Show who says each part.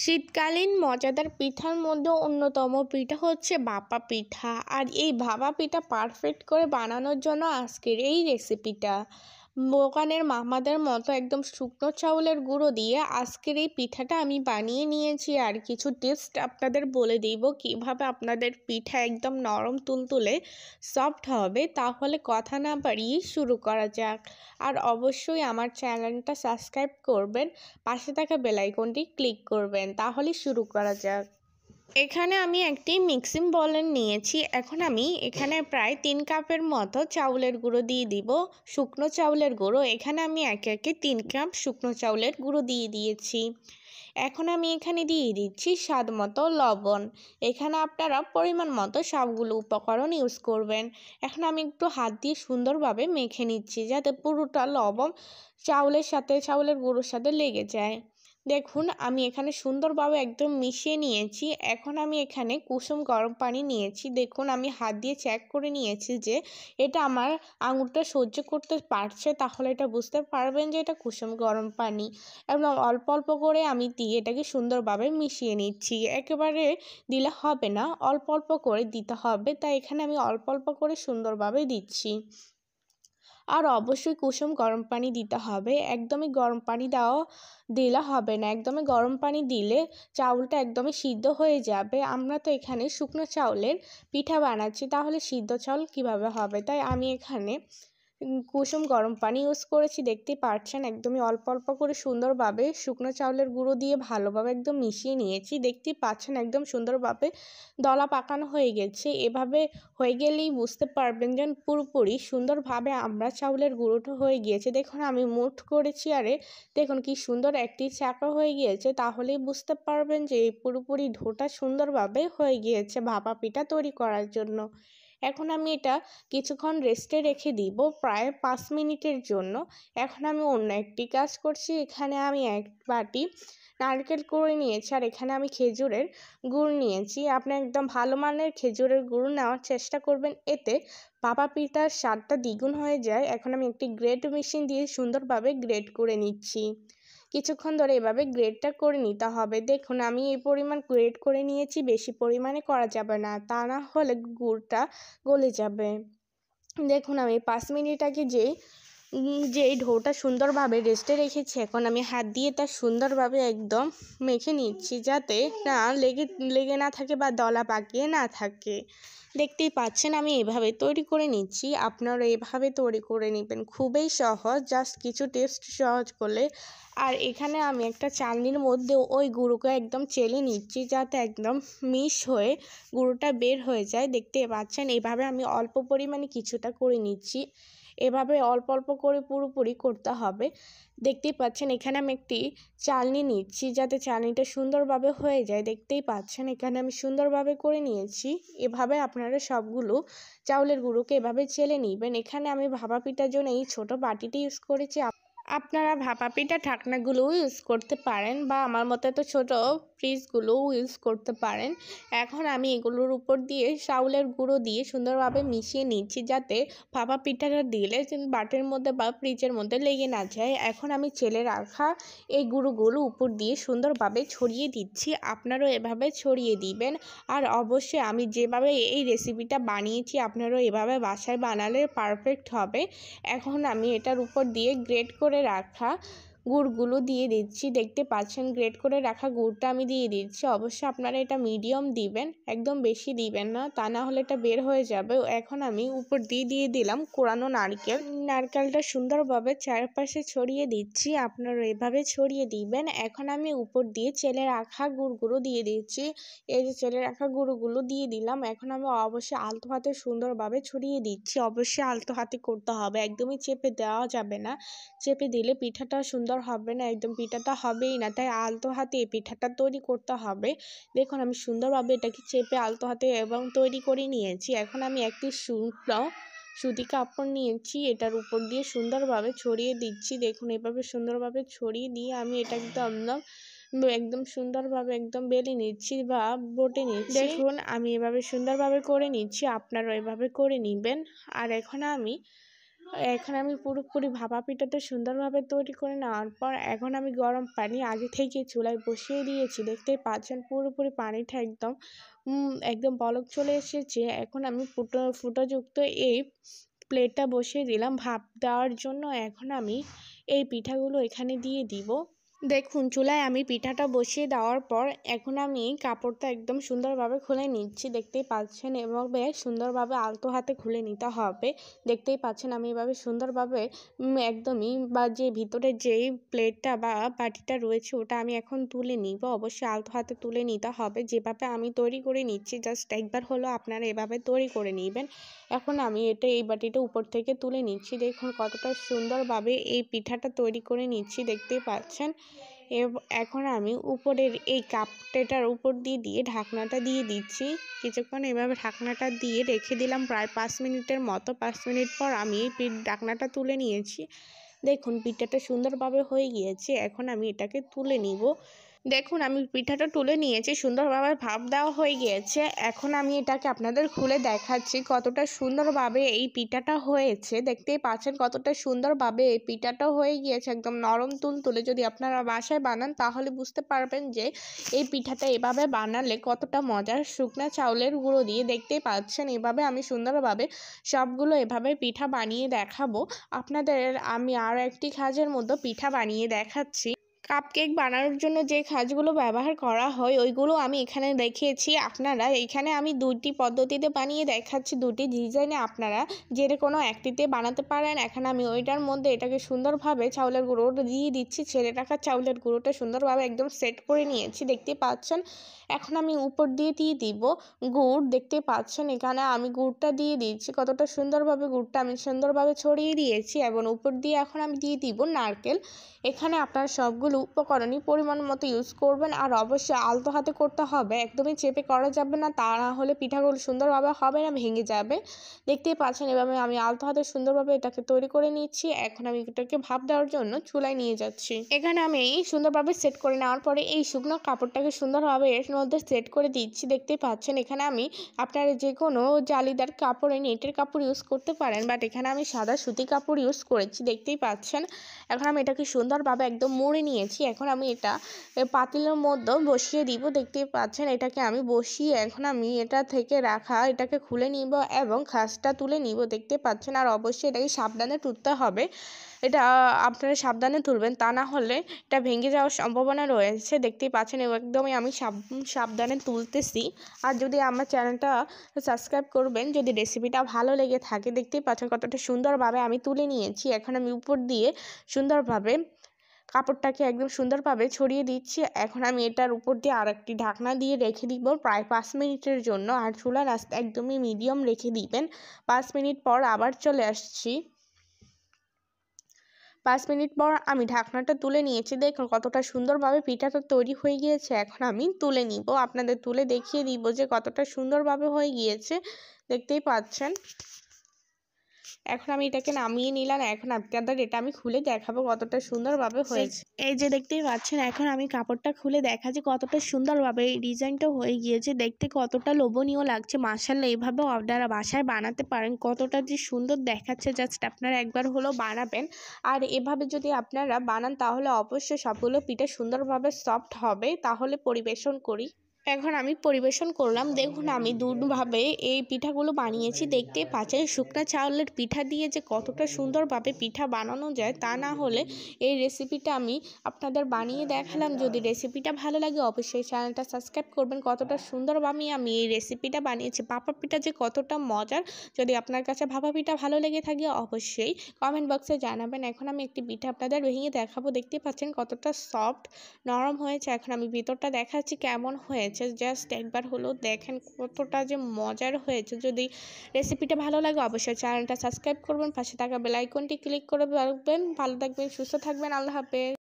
Speaker 1: শীতকালীন মজাদার পিঠার মধ্যে অন্যতম পিঠা হচ্ছে ভাপা পিঠা। আর এই ভাপা পিঠা পারফেক্ট করে বানানোর জন্য আজকের এই রেসিপিটা দোকানের মামাদের মতো একদম শুকনো চাউলের গুঁড়ো দিয়ে আজকের এই পিঠাটা আমি বানিয়ে নিয়েছি। আর কিছু টিপস আপনাদের বলে দিব কিভাবে আপনাদের পিঠা একদম নরম তুলতুলে সফট হবে। তাহলে কথা না বাড়িয়ে শুরু করা যাক। আর অবশ্যই আমার চ্যানেলটা সাবস্ক্রাইব করবেন, পাশে থাকা বেল আইকনটি ক্লিক করবেন। তাহলে শুরু করা যাক। এখানে আমি একটি মিক্সিং বোল নিয়েছি। এখন আমি এখানে প্রায় 3 কাপের মতো চাউলের গুঁড়ো দিয়ে দিব, শুকনো চাউলের গুঁড়ো। এখানে আমি একে একে 3 কাপ শুকনো চাউলের গুঁড়ো দিয়ে দিয়েছি। এখন আমি এখানে দিয়ে দিচ্ছি স্বাদ মতো লবণ। এখানে আপনারা পরিমাণ মতো সবগুলো উপকরণ ইউজ করবেন। এখন আমি একটু হাত দিয়ে সুন্দরভাবে মেখে নিচ্ছি যাতে পুরোটা লবণ চাউলের গুঁড়োর সাথে লেগে যায়। দেখুন আমি এখানে সুন্দরভাবে একদম মিশিয়ে নিয়েছি। এখন আমি এখানে কুসুম গরম পানি নিয়েছি। দেখুন আমি হাত দিয়ে চেক করে নিয়েছি যে এটা আমার আঙুরটা সহ্য করতে পারছে, তাহলে এটা বুঝতে পারবেন যে এটা কুসুম গরম পানি। এবং অল্প অল্প করে আমি দিয়ে এটাকে সুন্দরভাবে মিশিয়ে নিচ্ছি। একেবারে দিলে হবে না, অল্প অল্প করে দিতে হবে। তাই এখানে আমি অল্প অল্প করে সুন্দরভাবে দিচ্ছি। আর অবশ্যই কুসুম গরম পানি দিতে হবে। একদমই গরম পানি দিলে হবে না। একদমই গরম পানি দিলে চাউলটা একদমই সিদ্ধ হয়ে যাবে। আমরা তো এখানে শুকনো চাউলের পিঠা বানাচ্ছি, তাহলে সিদ্ধ চাউল কিভাবে হবে? তাই আমি এখানে কুসুম গরম পানি ইউজ করেছি। দেখতেই পাচ্ছেন একদমই অল্প অল্প করে সুন্দরভাবে শুকনো চাউলের গুঁড়ো দিয়ে ভালোভাবে একদম মিশিয়ে নিয়েছি। দেখতেই পাচ্ছেন একদম সুন্দরভাবে দলা পাকানো হয়ে গেছে। এভাবে হয়ে গেলেই বুঝতে পারবেন যে পুরোপুরি সুন্দরভাবে আমরা চাউলের গুঁড়োটা হয়ে গিয়েছে। দেখুন আমি মুঠ করেছি, আরে দেখুন কি সুন্দর একটি চাকা হয়ে গিয়েছে। তাহলেই বুঝতে পারবেন যে এই পুরোপুরি ডোটা সুন্দরভাবে হয়ে গিয়েছে ভাপা পিঠা তৈরি করার জন্য। এখন আমি এটা কিছুক্ষণ রেস্টে রেখে দিব প্রায় 5 মিনিটের জন্য। এখন আমি অন্য একটি কাজ করছি। এখানে আমি এক বাটি নারকেল করে নিয়েছি, আর এখানে আমি খেজুরের গুড় নিয়েছি। আপনি একদম ভালো মানের খেজুরের গুড় নেওয়ার চেষ্টা করবেন, এতে ভাপা পিঠার স্বাদটা দ্বিগুণ হয়ে যায়। এখন আমি একটি গ্রেট মেশিন দিয়ে সুন্দরভাবে গ্রেট করে নিচ্ছি। কিছুক্ষণ ধরে এভাবে গ্রেটটা করে নিতে হবে। দেখুন আমি এই পরিমাণ গ্রেট করে নিয়েছি, বেশি পরিমাণে করা যাবে না, তা না হলে গুড়টা গলে যাবে। দেখুন আমি 5 মিনিট আগে যেই ঢোটা সুন্দরভাবে রেস্টে রেখেছি, এখন আমি হাত দিয়ে তা সুন্দরভাবে একদম মেখে নিচ্ছি যাতে না লেগে না থাকে বা দলা পাকিয়ে না থাকে। দেখতেই পাচ্ছেন আমি এভাবে তৈরি করে নিচ্ছি। আপনারা এভাবে তৈরি করে নেবেন, খুবই সহজ, জাস্ট কিছু টেস্ট সহজ করলে। আর এখানে আমি একটা চালনির মধ্যে ওই গুঁড়োকে একদম চেলে নিচ্ছি যাতে একদম মিশ হয়ে গুঁড়োটা বের হয়ে যায়। দেখতে পাচ্ছেন এভাবে আমি অল্প পরিমাণে কিছুটা করে নিচ্ছি। এভাবে অল্প অল্প করে পুরোপুরি করতে হবে। দেখতেই পাচ্ছেন এখানে আমি একটি চালনি নিচ্ছি যাতে চালনিটা সুন্দরভাবে হয়ে যায়। দেখতেই পাচ্ছেন এখানে আমি সুন্দরভাবে করে নিয়েছি। এভাবে আপনারা সবগুলো চাউলের গুঁড়োকে এভাবে চেলে নেবেন। এখানে আমি ভাপা পিঠার জন্য এই ছোট বাটিটি ইউজ করেছি। আপনারা ভাপা পিঠা ঢাকনাগুলোও ইউজ করতে পারেন বা আমার মতো তো ছোটো ফ্রিজগুলোও ইউজ করতে পারেন। এখন আমি এগুলোর উপর দিয়ে চাউলের গুঁড়ো দিয়ে সুন্দরভাবে মিশিয়ে নিচ্ছি যাতে ভাপা পিঠাটা দিলে বাটির মধ্যে বা ফ্রিজের মধ্যে লেগে না যায়। এখন আমি চেলে রাখা এই গুঁড়োগুলো উপর দিয়ে সুন্দরভাবে ছড়িয়ে দিচ্ছি। আপনারাও এভাবে ছড়িয়ে দিবেন। আর অবশ্যই আমি যেভাবে এই রেসিপিটা বানিয়েছি আপনারাও এভাবে বাসায় বানালে পারফেক্ট হবে। এখন আমি এটার উপর দিয়ে গ্রেট করে রাখা গুড়গুলো দিয়ে দিচ্ছি। দেখতে পাচ্ছেন গ্রেট করে রাখা গুড়টা আমি দিয়ে দিচ্ছি। অবশ্যই আপনারা এটা মিডিয়াম দিবেন, একদম বেশি দিবেন না, তা না হলে এটা বের হয়ে যাবে। এখন আমি উপর দিয়ে দিলাম কোরানো নারকেলটা সুন্দরভাবে চারপাশে ছড়িয়ে দিচ্ছি। আপনারা এভাবে ছড়িয়ে দিবেন। এখন আমি উপর দিয়ে চেলে রাখা গুড়গুলো দিয়ে দিচ্ছি। এই যে চেলে রাখা গুঁড়োগুলো দিয়ে দিলাম। এখন আমি অবশ্যই আলতো হাতে সুন্দরভাবে ছড়িয়ে দিচ্ছি। অবশ্যই আলতো হাতে করতে হবে, একদমই চেপে দেওয়া যাবে না। চেপে দিলে পিঠাটা সুন্দর হবে না, একদম পিঠাটা হবেই না। তাই আলতো হাতে এই পিঠাটা তৈরি করতে হবে। দেখুন আমি সুন্দরভাবে এটাকে চেপে আলতো হাতে এবং তৈরি করে নিয়েছি। এখন আমি একটি সুতি কাপড় নিয়েছি, এটার উপর দিয়ে সুন্দরভাবে ছড়িয়ে দিচ্ছি। দেখুন এভাবে সুন্দরভাবে ছড়িয়ে দিয়ে আমি এটা একদম সুন্দরভাবে একদম বেলে নিচ্ছি বা বটে নিচ্ছি। দেখুন আমি এভাবে সুন্দরভাবে করে নিচ্ছি, আপনারা এভাবে করে নেবেন। আর এখন আমি এখন আমি পুরোপুরি ভাপা পিঠাটা সুন্দরভাবে তৈরি করে নেওয়ার পর এখন আমি গরম পানি আগে থেকে চুলায় বসিয়ে দিয়েছি। দেখতেই পাচ্ছেন পুরোপুরি পানিটা একদম বলক চলে এসেছে। এখন আমি ফুটোযুক্ত এই প্লেটটা বসিয়ে দিলাম ভাপ দেওয়ার জন্য। এখন আমি এই পিঠাগুলো এখানে দিয়ে দিব। দেখুন চুলায় আমি পিঠাটা বসিয়ে দেওয়ার পর এখন আমি কাপড়টা একদম সুন্দরভাবে খুলে নিচ্ছি। দেখতেই পাচ্ছেন এভাবে সুন্দরভাবে আলতো হাতে খুলে নিতে হবে। দেখতেই পাচ্ছেন আমি এভাবে সুন্দরভাবে একদমই বা যে ভিতরে যেই প্লেটটা বা বাটিটা রয়েছে ওটা আমি এখন তুলে নিব। অবশ্যই আলতো হাতে তুলে নিতে হবে। যেভাবে আমি তৈরি করে নিচ্ছি জাস্ট একবার হলো আপনারা এভাবে তৈরি করে নেবেন। এখন আমি এই বাটিটা উপর থেকে তুলে নিচ্ছি। দেখুন কতটা সুন্দরভাবে এই পিঠাটা তৈরি করে নিচ্ছি দেখতেই পাচ্ছেন। এখন আমি উপরের এই কাপটার উপর দিয়ে ঢাকনাটা দিয়ে দিচ্ছি। কিছুক্ষণ এভাবে ঢাকনাটা দিয়ে রেখে দিলাম প্রায় 5 মিনিটের মতো। 5 মিনিট পর আমি ঢাকনাটা তুলে নিয়েছি। দেখুন পিঠাটা সুন্দরভাবে হয়ে গিয়েছে। এখন আমি এটাকে তুলে নিব। দেখুন আমি পিঠাটা তুলে নিয়েছি, সুন্দরভাবে ভাপ দেওয়া হয়ে গিয়েছে। এখন আমি এটাকে আপনাদের খুলে দেখাচ্ছি কতটা সুন্দরভাবে এই পিঠাটা হয়েছে। দেখতেই পাচ্ছেন কতটা সুন্দরভাবে এই পিঠাটা হয়ে গিয়েছে, একদম নরম তুলতুলে। যদি আপনারা বাসায় বানান তাহলে বুঝতে পারবেন যে এই পিঠাটা এভাবে বানালে কতটা মজার। শুকনা চাউলের গুঁড়ো দিয়ে দেখতেই পাচ্ছেন এভাবে আমি সুন্দরভাবে সবগুলো এভাবে পিঠা বানিয়ে দেখাবো আপনাদের। আমি আরও একটি কাজের মধ্যে পিঠা বানিয়ে দেখাচ্ছি। কাপকেক বানানোর জন্য যে খাজগুলো ব্যবহার করা হয় ওইগুলো আমি এখানে দেখিয়েছি। আপনারা এখানে আমি দুটি পদ্ধতিতে বানিয়ে দেখাচ্ছি, দুটি ডিজাইনে আপনারা যে কোনো একটিতে বানাতে পারেন। এখন আমি ওইটার মধ্যে এটাকে সুন্দরভাবে চাউলের গুঁড়োটা দিয়ে দিচ্ছি। ছেড়ে রাখা চাউলের গুঁড়োটা সুন্দরভাবে একদম সেট করে নিয়েছি দেখতে পাচ্ছেন। এখন আমি উপর দিয়ে দিব গুড়। দেখতে পাচ্ছেন এখানে আমি গুড়টা দিয়ে দিচ্ছি। কতটা সুন্দরভাবে গুড়টা আমি সুন্দরভাবে ছড়িয়ে দিয়েছি এবং উপর দিয়ে এখন আমি দিয়ে দিব নারকেল। এখানে আপনার সবগুলো উপকরণই পরিমাণ মতো ইউজ করবেন। আর অবশ্যই আলতো হাতে করতে হবে, একদমই চেপে করা যাবে না, তা না হলে পিঠাগুলো সুন্দরভাবে হবে না, ভেঙে যাবে। দেখতেই পাচ্ছেন এভাবে আমি আলতো হাতে সুন্দরভাবে এটাকে তৈরি করে নিচ্ছি। এখন আমি এটাকে ভাপ দেওয়ার জন্য চুলায় নিয়ে যাচ্ছি। এখানে আমি সুন্দরভাবে সেট করে নেওয়ার পরে এই শুকনো কাপড়টাকে সুন্দরভাবে এর মধ্যে সেট করে দিচ্ছি। দেখতেই পাচ্ছেন এখানে আমি আপনারা যে কোনো জালিদার কাপড়ে নেটের কাপড় ইউজ করতে পারেন, বাট এখানে আমি সাদা সুতি কাপড় ইউজ করেছি দেখতেই পাচ্ছেন। এখন আমি এটাকে সুন্দরভাবে একদম মুড়ে নিয়েছি। এখন আমি এটা পাতিলের মধ্যে বসিয়ে দিব। দেখতেই পাচ্ছেন এটাকে আমি বসিয়ে এখন আমি এটা থেকে রাখা এটাকে খুলে নিব এবং খাসটা তুলে নিব দেখতে পাচ্ছেন। আর অবশ্যই এটাকে সাবধানে তুলতে হবে। এটা আপনারা সাবধানে তুলবেন, তা না হলে এটা ভেঙে যাওয়ার সম্ভাবনা রয়েছে। দেখতেই পাচ্ছেন একদমই আমি সাবধানে তুলতেছি। আর যদি আমার চ্যানেলটা সাবস্ক্রাইব করবেন যদি রেসিপিটা ভালো লেগে থাকে। দেখতেই পাচ্ছেন কতটা সুন্দরভাবে আমি তুলে নিয়েছি। এখন আমি উপর দিয়ে সুন্দরভাবে কাপড়টাকে একদম সুন্দরভাবে ছড়িয়ে দিচ্ছি। এখন আমি এটার উপর দিয়ে আরেকটি ঢাকনা দিয়ে রেখে দিব প্রায় 5 মিনিটের জন্য। আর চুলার আঁচটা একদমই মিডিয়াম রেখে দিবেন। 5 মিনিট পর আবার চলে আসছি। 5 মিনিট পর আমি ঢাকনাটা তুলে নিয়েছি। দেখুন কতটা সুন্দরভাবে পিঠাটা তৈরি হয়ে গিয়েছে। এখন আমি তুলে নিব, আপনাদের তুলে দেখিয়ে দিব যে কতটা সুন্দরভাবে হয়ে গিয়েছে। দেখতেই পাচ্ছেন। এখন আমি এটাকে নামিয়ে নিলাম। এখন আপনাদের এটা আমি খুলে দেখাবো কতটা সুন্দরভাবে হয়েছে। এই যে দেখতেই পাচ্ছেন এখন আমি কাপড়টা খুলে দেখাচ্ছি কতটা সুন্দরভাবে এই ডিজাইনটা হয়ে গিয়েছে। দেখতে কতটা লোভনীয় লাগছে। মাশাআল্লাহ এইভাবেও আপনারা বাসায় বানাতে পারেন। কতটা যে সুন্দর দেখাচ্ছে, জাস্ট আপনারা একবার হলো বানাবেন। আর এভাবে যদি আপনারা বানান তাহলে অবশ্যই সবগুলো পিঠা সুন্দরভাবে সফট হবে। তাহলে পরিবেশন করি। এখন আমি পরিবেশন করলাম। দেখুন আমি দুভাবে এই পিঠাগুলো বানিয়েছি। দেখতেই পাচ্ছেন শুকনা চাউলের পিঠা দিয়ে যে কতটা সুন্দরভাবে পিঠা বানানো যায়, তা না হলে এই রেসিপিটা আমি আপনাদের বানিয়ে দেখালাম। যদি রেসিপিটা ভালো লাগে অবশ্যই চ্যানেলটা সাবস্ক্রাইব করবেন। কতটা সুন্দরভাবে আমি এই রেসিপিটা বানিয়েছি। ভাপা পিঠা যে কতটা মজার, যদি আপনার কাছে ভাপা পিঠা ভালো লেগে থাকে অবশ্যই কমেন্ট বক্সে জানাবেন। এখন আমি একটি পিঠা আপনাদের ভেঙে দেখাবো। দেখতে পাচ্ছেন কতটা সফট নরম হয়েছে। এখন আমি ভিতরটা দেখাচ্ছি কেমন হয়েছে। জাস্ট একবার হলো দেখেন কতটা যে মজার হয়েছে। যদি রেসিপিটা ভালো লাগে অবশ্যই চ্যানেলটা সাবস্ক্রাইব করবেন, পাশে থাকা বেল আইকনটি ক্লিক করে রাখবেন। ভালো থাকবেন, সুস্থ থাকবেন, আল্লাহ হাফেজ।